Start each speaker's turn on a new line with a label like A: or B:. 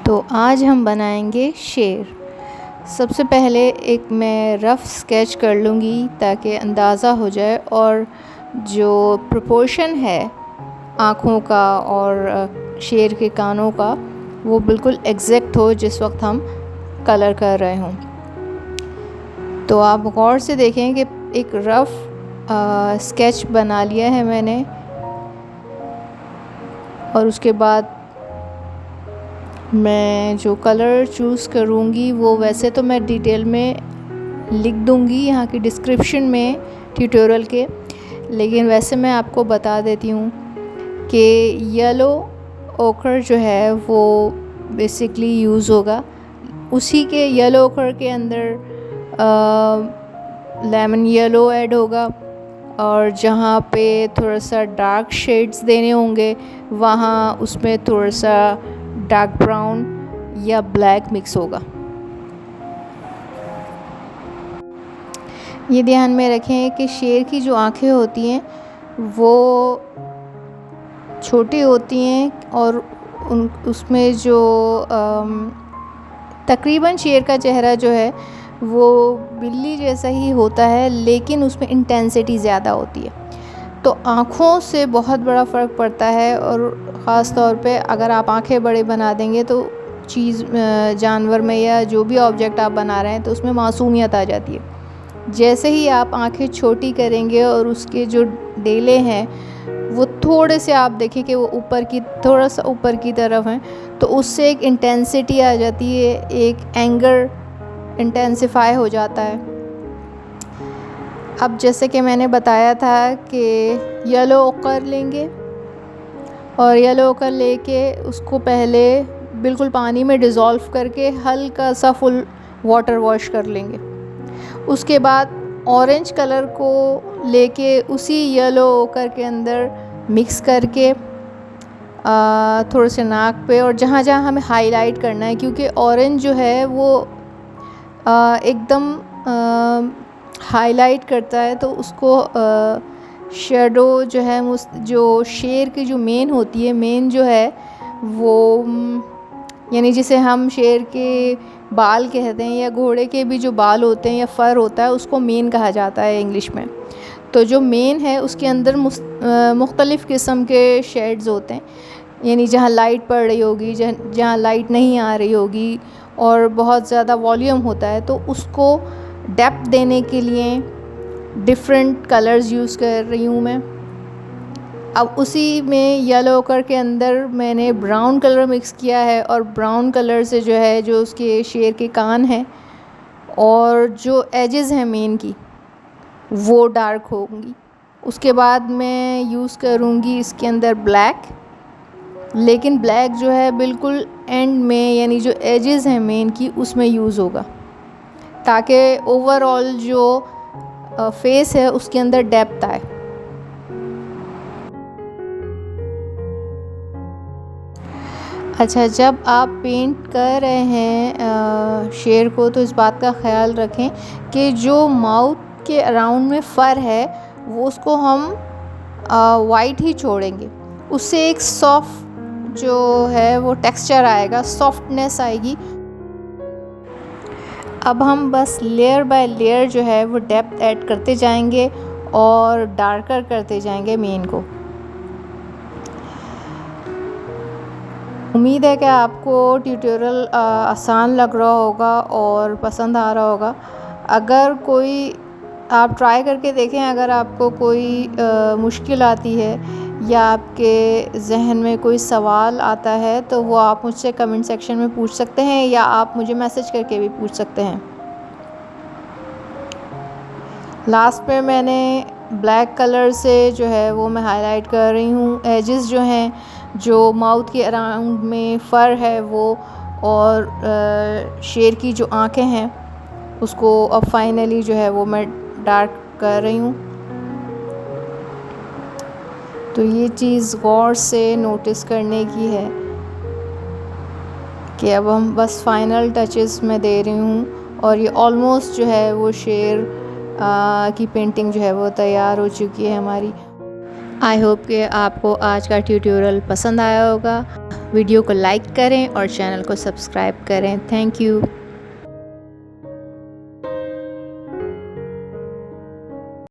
A: तो आज हम बनाएंगे शेर। सबसे पहले एक मैं रफ़ स्केच कर लूँगी ताकि अंदाज़ा हो जाए और जो प्रोपोर्शन है आँखों का और शेर के कानों का वो बिल्कुल एग्जैक्ट हो जिस वक्त हम कलर कर रहे हों। तो आप गौर से देखें कि एक रफ़ स्केच बना लिया है मैंने और उसके बाद मैं जो कलर चूज़ करूँगी वो वैसे तो मैं डिटेल में लिख दूँगी यहाँ की डिस्क्रिप्शन में ट्यूटोरियल के, लेकिन वैसे मैं आपको बता देती हूँ कि येलो ओकर जो है वो बेसिकली यूज़ होगा। उसी के येलो ओकर के अंदर लेमन येलो ऐड होगा और जहाँ पे थोड़ा सा डार्क शेड्स देने होंगे वहाँ उसमें थोड़ा सा डार्क ब्राउन या ब्लैक मिक्स होगा। ये ध्यान में रखें कि शेर की जो आँखें होती हैं वो छोटी होती हैं और उसमें जो तकरीबन शेर का चेहरा जो है वो बिल्ली जैसा ही होता है, लेकिन उसमें इंटेंसिटी ज़्यादा होती है। तो आँखों से बहुत बड़ा फ़र्क पड़ता है और ख़ास तौर पे अगर आप आँखें बड़े बना देंगे तो चीज़ जानवर में या जो भी ऑब्जेक्ट आप बना रहे हैं तो उसमें मासूमियत आ जाती है। जैसे ही आप आँखें छोटी करेंगे और उसके जो डेले हैं वो थोड़े से आप देखें कि वो थोड़ा सा ऊपर की तरफ हैं, तो उससे एक इंटेंसिटी आ जाती है, एक एंगर इंटेंसिफाई हो जाता है। अब जैसे कि मैंने बताया था कि येलो ओकर लेंगे और येलो ओकर लेके उसको पहले बिल्कुल पानी में डिज़ोल्व करके हल्का सा फुल वाटर वॉश कर लेंगे। उसके बाद ऑरेंज कलर को लेके उसी येलो ओकर के अंदर मिक्स करके थोड़े से नाक पे और जहाँ जहाँ हमें हाईलाइट करना है, क्योंकि ऑरेंज जो है वो एकदम हाईलाइट करता है, तो उसको शेडो जो है जो शेर की जो मेन होती है, मेन जो है वो यानी जिसे हम शेर के बाल कहते हैं या घोड़े के भी जो बाल होते हैं या फर होता है उसको मेन कहा जाता है इंग्लिश में। तो जो मेन है उसके अंदर मुख्तलिफ़ किस्म के शेड्स होते हैं, यानी जहाँ लाइट पड़ रही होगी, जहाँ लाइट नहीं आ रही होगी और बहुत ज़्यादा वॉल्यूम होता है, तो उसको डेप्थ देने के लिए डिफरेंट कलर्स यूज़ कर रही हूँ मैं। अब उसी में येलो ओकर के अंदर मैंने ब्राउन कलर मिक्स किया है और ब्राउन कलर से जो है जो उसके शेर के कान हैं और जो एजेस हैं मेन की वो डार्क होंगी। उसके बाद मैं यूज़ करूँगी इसके अंदर ब्लैक, लेकिन ब्लैक जो है बिल्कुल एंड में, यानी जो एजेस हैं मेन की उसमें यूज़ होगा ताकि ओवरऑल जो फेस है उसके अंदर डेप्थ आए। अच्छा, जब आप पेंट कर रहे हैं शेर को तो इस बात का ख्याल रखें कि जो माउथ के अराउंड में फ़र है वो उसको हम वाइट ही छोड़ेंगे, उससे एक सॉफ्ट जो है वो टेक्सचर आएगा, सॉफ्टनेस आएगी। अब हम बस लेयर बाय लेयर जो है वो डेप्थ ऐड करते जाएंगे और डार्कर करते जाएंगे मेन को। उम्मीद है कि आपको ट्यूटोरियल आसान लग रहा होगा और पसंद आ रहा होगा। अगर कोई आप ट्राई करके देखें, अगर आपको कोई मुश्किल आती है या आपके जहन में कोई सवाल आता है तो वो आप मुझसे कमेंट सेक्शन में पूछ सकते हैं या आप मुझे मैसेज करके भी पूछ सकते हैं। लास्ट में मैंने ब्लैक कलर से जो है वो मैं हाईलाइट कर रही हूँ एजेस जो हैं, जो माउथ के अराउंड में फ़र है वो और शेर की जो आँखें हैं उसको अब फाइनली जो है वो मैं डार्क कर रही हूँ। तो ये चीज़ गौर से नोटिस करने की है कि अब हम बस फाइनल टचेस में दे रही हूँ और ये ऑलमोस्ट जो है वो शेर की पेंटिंग जो है वो तैयार हो चुकी है हमारी। आई होप कि आपको आज का ट्यूटोरियल पसंद आया होगा। वीडियो को लाइक करें और चैनल को सब्सक्राइब करें। Thank you.